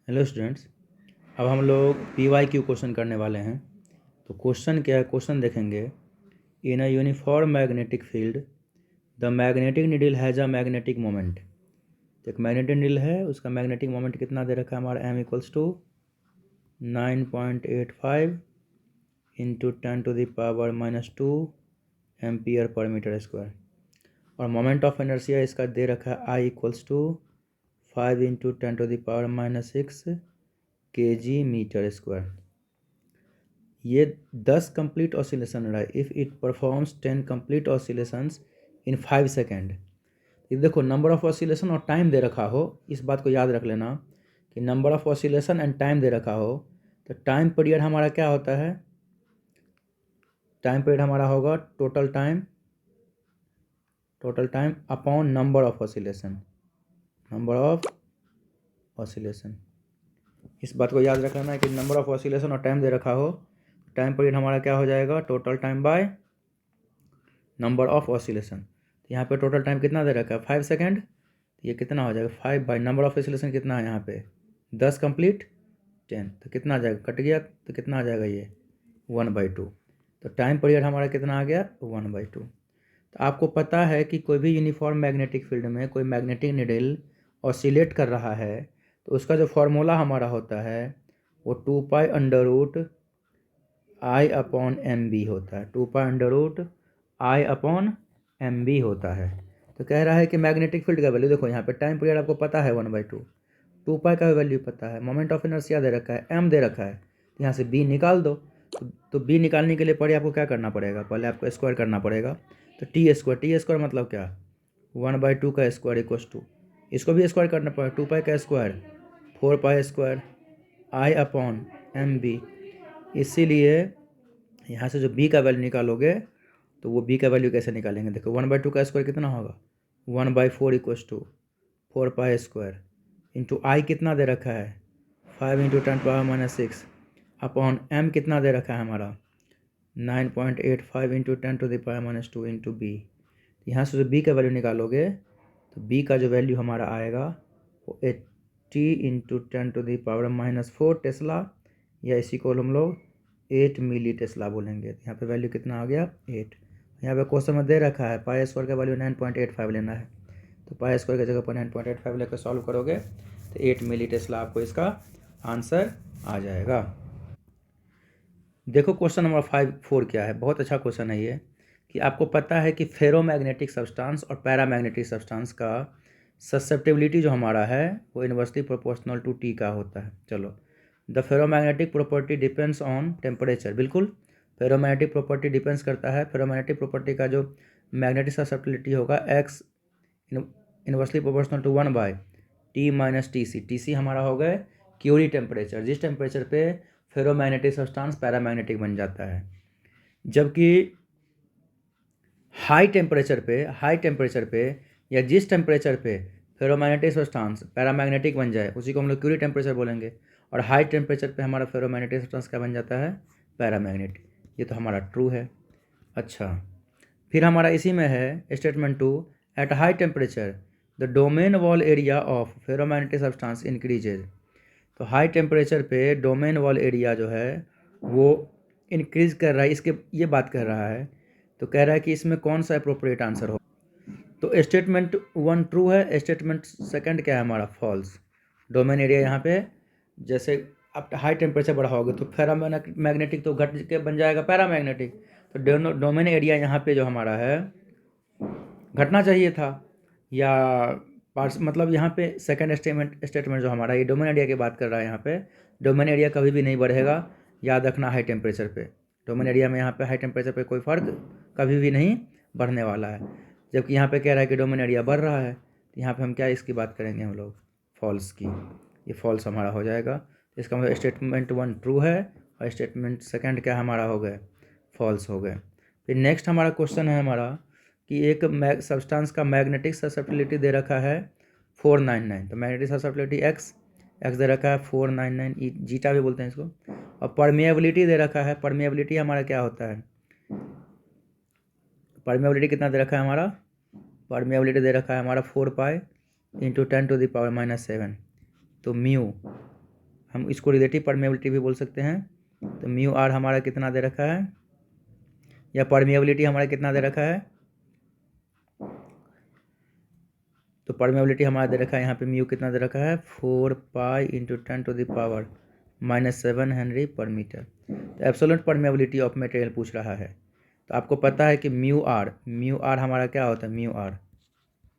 Hello students, अब हम लोग PYQ क्वेश्चन करने वाले हैं। तो क्वेश्चन क्या है, क्वेश्चन देखेंगे। In a uniform magnetic field the magnetic needle has a magnetic moment. तो एक मैग्नेटिक नीडल है, उसका मैग्नेटिक मोमेंट कितना दे रखा है हमारा, m equals to 9.85 into 10⁻⁻² ampere per metre square. और मोमेंट ऑफ इनर्शिया इसका दे रखा है I equals to 5 into 10⁻⁻6 kg metre square. ये 10 कंप्लीट ऑसिलेशन रहा है। If it performs 10 complete oscillations in 5 second. ये देखो, नंबर ऑफ ऑसिलेशन और टाइम दे रखा हो, इस बात को याद रख लेना कि number of oscillation and time दे रखा हो तो टाइम पीरियड हमारा क्या होता है, टाइम पीरियड हमारा होगा total time upon number of oscillation, इस बात को याद रख लेना है कि नंबर ऑफ ऑसिलेशन और टाइम दे रखा हो, टाइम पीरियड हमारा क्या हो जाएगा, total time by number of oscillation. तो यहाँ पे टोटल टाइम कितना दे रखा है, 5 सेकेंड। तो ये कितना हो जाएगा, 5 बाई नंबर ऑफ ऑसिलेशन कितना है यहाँ पे, 10 कंप्लीट 10, तो कितना आ जाएगा, कट गया तो कितना आ जाएगा ये 1/2। तो टाइम पीरियड हमारा कितना आ गया 1/2। तो आपको पता है कि कोई भी यूनिफॉर्म मैग्नेटिक फील्ड में कोई मैग्नेटिक नीडल ऑसिलेट कर रहा है तो उसका जो फॉर्मूला हमारा होता है वो 2π√I/mb होता है, 2π√I/mb होता है। तो कह रहा है कि मैग्नेटिक फील्ड का वैल्यू देखो, यहाँ पे टाइम पीरियड आपको पता है 1/2, 2π का वैल्यू पता है, मोमेंट ऑफ इनर्शिया दे रखा है, m दे रखा है, तो यहाँ से b निकाल दो। तो b निकालने के लिए पहले आपको क्या करना पड़ेगा, पहले आपको स्क्वायर करना पड़ेगा। तो टी स्क्वायर मतलब क्या, 1/2 का स्क्वायर इक्वस टू, इसको भी स्क्वायर करना पड़ेगा, 2π का स्क्वायर 4π² I/mb। इसीलिए यहाँ से जो b का वैल्यू निकालोगे तो वो b का वैल्यू कैसे निकालेंगे, देखो 1/2 का स्क्वायर कितना होगा, 1/4 इक्वस टू 4π² इंटू आई कितना दे रखा है 5 इंटू 10⁻⁻6 अपॉन m कितना दे रखा है हमारा 9.85 इंटू 10⁻⁻² इंटू बी। यहाँ से जो b का वैल्यू निकालोगे तो b का जो वैल्यू हमारा आएगा वो 80 इंटू 10⁻⁻4 टेस्ला, या इसी को हम लोग 8 मिली टेस्ला बोलेंगे। यहाँ पे वैल्यू कितना आ गया 8। यहाँ पे क्वेश्चन में दे रखा है पाई स्क्वायर का वैल्यू 9.85 लेना है, तो पाई स्क्वायर की जगह पर 9.85 लेकर सॉल्व करोगे तो 8 मिली टेस्ला आपको इसका आंसर आ जाएगा। देखो क्वेश्चन नंबर 4 क्या है, बहुत अच्छा क्वेश्चन है ये, कि आपको पता है कि फेरोमैग्नेटिक सब्सटेंस और पैरामैग्नेटिक सब्सटेंस का ससेप्टिबिलिटी जो हमारा है वो इन्वर्सली प्रोपोर्शनल टू टी का होता है। चलो, the ferromagnetic property depends on temperature, बिल्कुल फेरोमैग्नेटिक प्रॉपर्टी डिपेंड्स करता है, फेरोमैग्नेटिक प्रॉपर्टी का जो मैग्नेटिक ससेप्टिबिलिटी होगा x inversely proportional to 1/T - TC। TC हमारा हो गए क्यूरी टेम्परेचर, जिस टेम्परेचर पे फेरोमैग्नेटिक सब्सटेंस पैरामैग्नेटिक बन जाता है। जबकि हाई टेम्परेचर पे या जिस टेम्परेचर पे फेरोमैग्नेटिक सब्सटेंस पैरामैग्नेटिक बन जाए उसी को हम लोग क्यूरी टेम्परेचर बोलेंगे, और हाई टेम्परेचर पे हमारा फेरोमैग्नेटिक सब्सटेंस क्या बन जाता है, पैरामैग्नेटिक। ये तो हमारा ट्रू है। अच्छा, फिर हमारा इसी में है statement 2, at high temperature the domain wall area of ferromagnetic substance increases. तो हाई टेम्परेचर पे डोमेन वॉल एरिया जो है वो इंक्रीज कर रहा है, इसके ये बात कर रहा है। तो कह रहा है कि इसमें कौन सा अप्रोप्रिएट आंसर हो। तो स्टेटमेंट 1 ट्रू है, स्टेटमेंट सेकंड क्या है हमारा फॉल्स। डोमेन एरिया यहाँ पे जैसे आप हाई टेम्परेचर बढ़ाओगे तो फेरोमैग्नेटिक तो घट के बन जाएगा पैरामैग्नेटिक, तो डोमेन एरिया यहाँ पे जो हमारा है घटना चाहिए था, या पार्ट्स मतलब यहाँ पे सेकंड स्टेटमेंट जो हमारा ये डोमेन एरिया की बात कर रहा है, यहाँ पे डोमेन एरिया कभी भी नहीं बढ़ेगा, याद रखना हाई टेम्परेचर पे। डोमेन एरिया में यहाँ पे हाई टेम्परेचर पे कोई फ़र्क कभी भी नहीं बढ़ने वाला है। जबकि यहाँ पे कह रहा है कि डोमेन एरिया बढ़ रहा है, तो यहाँ पे हम क्या इसकी बात करेंगे हम लोग, फॉल्स की। ये फॉल्स हमारा हो जाएगा। तो इसका मतलब स्टेटमेंट 1 ट्रू है और स्टेटमेंट सेकंड क्या हमारा हो गए, फॉल्स हो गए। फिर नेक्स्ट हमारा क्वेश्चन है हमारा कि एक सब्सटेंस का मैग्नेटिक ससेप्टिबिलिटी दे रखा है 499। तो मैग्नेटिक ससेप्टिबिलिटी एक्स दे रखा है 499, जीटा भी बोलते हैं इसको। और परमिएबिलिटी दे रखा है, परमिएबिलिटी हमारा क्या होता है, परमिएबिलिटी कितना दे रखा है हमारा, परमिएबिलिटी दे रखा है हमारा 4π × 10⁻⁻7। तो म्यू हम इसको रिलेटिव परमेबिलिटी भी बोल सकते हैं। तो म्यू आर हमारा कितना दे रखा है, या परमेबिलिटी हमारा कितना दे रखा है, तो परमेबिलिटी हमारा दे रखा है यहाँ पे म्यू कितना दे रखा है 4 पाई इंटू 10⁻⁻7 हेनरी पर मीटर। तो एब्सोल्यूट परमेबिलिटी ऑफ मटेरियल पूछ रहा है। तो आपको पता है कि म्यू आर हमारा क्या होता है,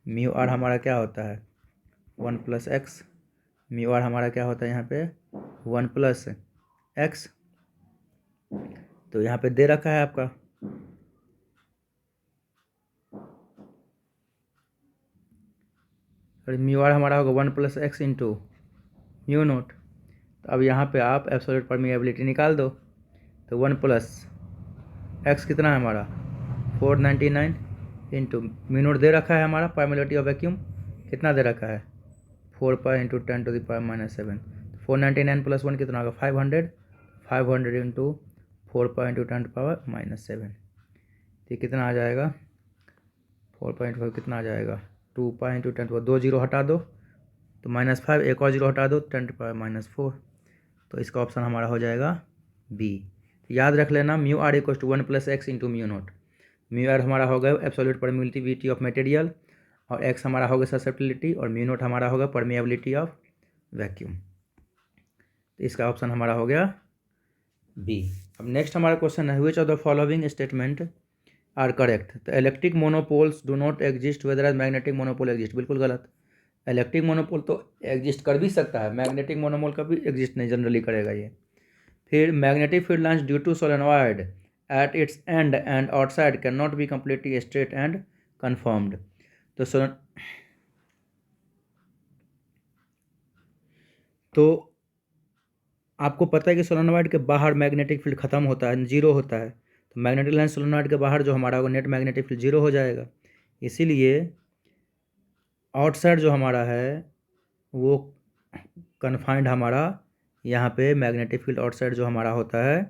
म्यू आर हमारा क्या होता है 1+x। म्यू आर हमारा क्या होता है यहाँ पे 1+x। तो यहाँ पे दे रखा है आपका, और म्यू आर हमारा होगा 1+x इंटू म्यू नोट। तो अब यहाँ पे आप एब्सोल्यूट परमिएबिलिटी निकाल दो। तो 1+x कितना है हमारा 499 इंटू म्यू नोट दे रखा है हमारा परमिएबिलिटी ऑफ वैक्यूम कितना दे रखा है 4 पाई इंटू 10⁻⁻7। 499 + 1 कितना होगा 500 इंटू 4 पाई इंटू 10⁻⁻7। तो कितना आ जाएगा 4.5 कितना आ जाएगा 2 पाई इंटू 10, 2 जीरो हटा दो तो -5, एक और जीरो हटा दो 10⁻⁻4। तो इसका ऑप्शन हमारा हो जाएगा बी। तो याद रख लेना mu r equal to 1+x into mu naught. Mu r हमारा होगा एब्सोल्यूट परमिएबिलिटी ऑफ मटेरियल, और एक्स हमारा होगा ससेप्टिबिलिटी, और म्यू नोट हमारा होगा परमिएबिलिटी ऑफ वैक्यूम। तो इसका ऑप्शन हमारा हो गया बी। अब नेक्स्ट हमारा क्वेश्चन है which of the following statement are correct. तो electric monopoles do not exist whether as magnetic monopole exist, बिल्कुल गलत। इलेक्ट्रिक मोनोपोल तो एग्जिस्ट कर भी सकता है, मैग्नेटिक मोनोपोल का भी एग्जिस्ट नहीं जनरली करेगा ये। फिर magnetic field lines due to solenoid at its end and outside can not be completely straight and confirmed. तो आपको पता है कि सोलेनॉइड के बाहर मैग्नेटिक फील्ड खत्म होता है, जीरो होता है। तो मैग्नेटिक लाइन सोलेनॉइड के बाहर जो हमारा होगा नेट मैग्नेटिक फील्ड जीरो हो जाएगा। इसीलिए आउटसाइड जो हमारा है वो कन्फाइंड हमारा यहाँ पे मैग्नेटिक फील्ड आउटसाइड जो हमारा होता है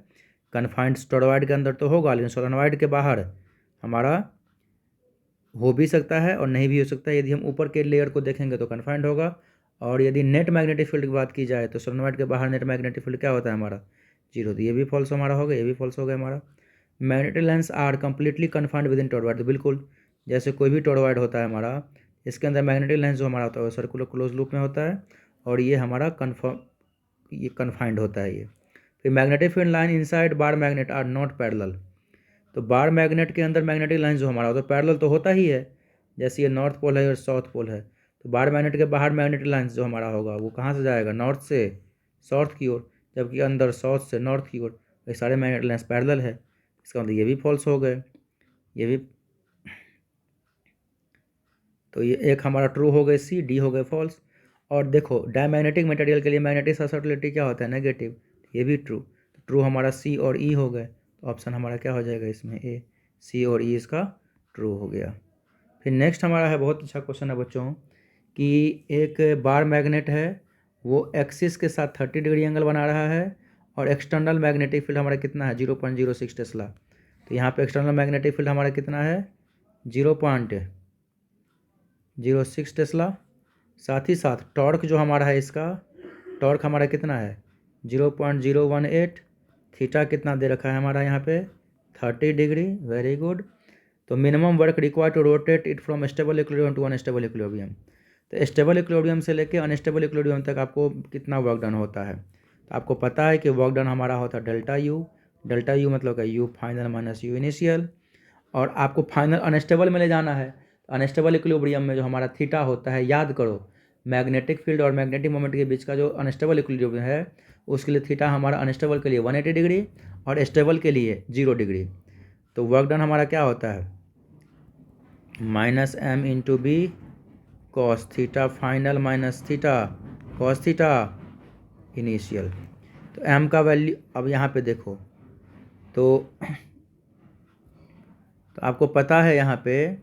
कन्फाइंड टोरॉइड के अंदर तो होगा, लेकिन सोलेनॉइड के बाहर हमारा हो भी सकता है और नहीं भी हो सकता है। यदि हम ऊपर के लेयर को देखेंगे तो कन्फाइंड होगा, और यदि नेट मैग्नेटिक फील्ड की बात की जाए तो सोलेनॉइड के बाहर नेट मैग्नेटिक फील्ड क्या होता है हमारा जीरो। तो ये भी फॉल्स हमारा होगा, ये भी फॉल्स हो गया हमारा। Magnetic lines are completely confined within toroid, तो बिल्कुल जैसे कोई भी टोरॉइड होता है हमारा, इसके अंदर मैग्नेटिक लाइन्स जो हमारा होता है वो सर्कुलर क्लोज लूप में होता है, और ये हमारा ये कन्फाइंड होता है ये। फिर magnetic field line inside bar magnet are not parallel. तो बार मैग्नेट के अंदर मैग्नेटिक लाइन जो हमारा होता है पैरेलल तो होता ही है, जैसे ये नॉर्थ पोल है और साउथ पोल है। तो बार मैग्नेट के बाहर मैग्नेटिक लाइन्स जो हमारा होगा वो कहाँ से जाएगा नॉर्थ से साउथ की ओर, जबकि अंदर साउथ से नॉर्थ की ओर। ये सारे मैग्नेटिक लाइन्स पैरेलल है, इसका मतलब ये भी फॉल्स हो गए, ये भी। तो ये एक हमारा ट्रू हो गए सी, डी हो गए फॉल्स। और देखो डायमैग्नेटिक मटेरियल के लिए मैग्नेटिक ससेप्टिबिलिटी क्या होता है नेगेटिव, ये भी ट्रू। ट्रू हमारा सी और ई हो गए, तो ऑप्शन हमारा क्या हो जाएगा इसमें ए, सी और ई इसका ट्रू हो गया। फिर नेक्स्ट हमारा है बहुत अच्छा क्वेश्चन है बच्चों कि एक बार मैग्नेट है वो एक्सिस के साथ 30 डिग्री एंगल बना रहा है, और एक्सटर्नल मैग्नेटिक फील्ड हमारा कितना है 0.06 टेस्ला। तो यहाँ पे एक्सटर्नल मैग्नेटिक फील्ड हमारा कितना है 0.06 टेस्ला। साथ ही साथ टॉर्क जो हमारा है इसका टॉर्क हमारा कितना है 0.018। थीटा कितना दे रखा है हमारा यहाँ पे 30 डिग्री, वेरी गुड। तो minimum work required to rotate it from stable equilibrium to unstable equilibrium. तो स्टेबल इक्विलिब्रियम से लेके अनस्टेबल इक्विलिब्रियम तक आपको कितना वर्क डन होता है, तो आपको पता है कि वर्क डन हमारा होता है डेल्टा यू। डेल्टा यू मतलब क्या you final minus you initial. और आपको फाइनल अनस्टेबल में ले जाना है, तो अनस्टेबल इक्विलिब्रियम में जो हमारा थीटा होता है, याद करो मैग्नेटिक फील्ड और मैग्नेटिक मोमेंट के बीच का जो अनस्टेबल इक्विलिब्रियम है उसके लिए थीटा हमारा अनस्टेबल के लिए 180 डिग्री और स्टेबल के लिए 0 डिग्री। तो वर्क डन हमारा क्या होता है -m into B cos theta final minus theta cos theta initial. तो m का वैल्यू अब यहाँ पे देखो तो आपको पता है यहाँ पे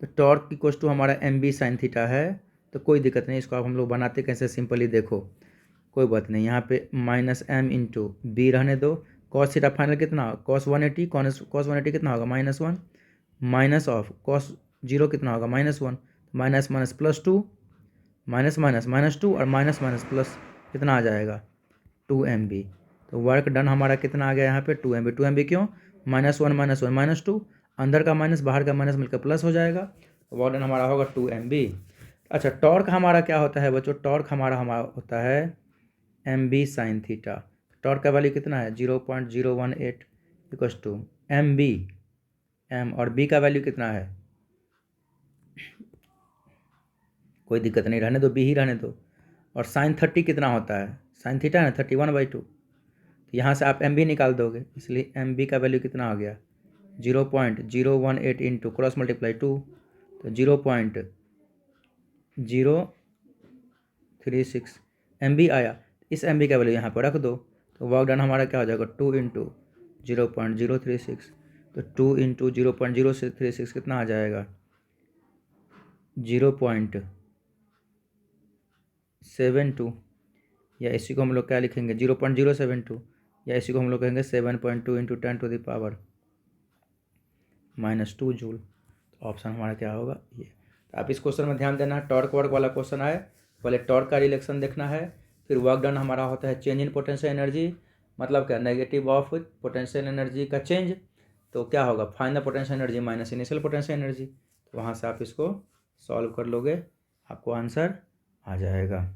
तो टॉर्क की कोस टू हमारा एम बी साइन थीटा है। तो कोई दिक्कत नहीं, इसको अब हम लोग बनाते कैसे सिंपली देखो, कोई बात नहीं। यहाँ पे -m इंटू बी रहने दो, कॉस थीटा फाइनल कितना कॉस 180, कॉस 180 कितना होगा -1 माइनस ऑफ कॉस 0 कितना होगा -1, माइनस माइनस +2 माइनस माइनस -2 और माइनस माइनस प्लस कितना आ जाएगा 2 MB। तो वर्क डन हमारा कितना आ गया यहाँ पे 2 MB। 2 MB क्यों? -1 -1 -2, अंदर का माइनस बाहर का माइनस मिलकर प्लस हो जाएगा। तो वर्क डन हमारा होगा 2 MB। अच्छा, टॉर्क हमारा क्या होता है बच्चों? टॉर्क हमारा होता है MB sin थीटा। टॉर्क का वैल्यू कितना है? 0.018 इक्वल्स टू MB, M, और B का वैल्यू कितना है? कोई दिक्कत नहीं, रहने दो, B ही रहने दो। और sin 30 कितना होता है? sin थीटा है 31/2। तो यहाँ से आप MB निकाल दोगे, इसलिए MB का वैल्यू कितना आ गया? 0.018 इंटू क्रॉस मल्टीप्लाई 2, तो 0.036 MB आया। इस MB का वैल्यू यहाँ पर रख दो, तो वर्क डन हमारा क्या हो जाएगा? 2 इंटू 0.036। तो 2 इंटू 0.036 कितना आ जाएगा? 0.72, या इसी को हम लोग क्या लिखेंगे? 0.072, या इसी को हम लोग कहेंगे 7.2 इंटू 10⁻⁻2 जूल। तो ऑप्शन हमारा क्या होगा? ये। तो आप इस क्वेश्चन में ध्यान देना, टॉर्क वर्क वाला क्वेश्चन आए, पहले टॉर्क का रिलेक्शन देखना है, फिर वर्क डन हमारा होता है चेंज इन पोटेंशियल एनर्जी, मतलब क्या? नेगेटिव ऑफ पोटेंशियल एनर्जी का चेंज। तो क्या होगा? Find the potential energy minus initial potential energy. तो वहाँ से आप इसको सॉल्व कर लोगे, आपको आंसर आ जाएगा।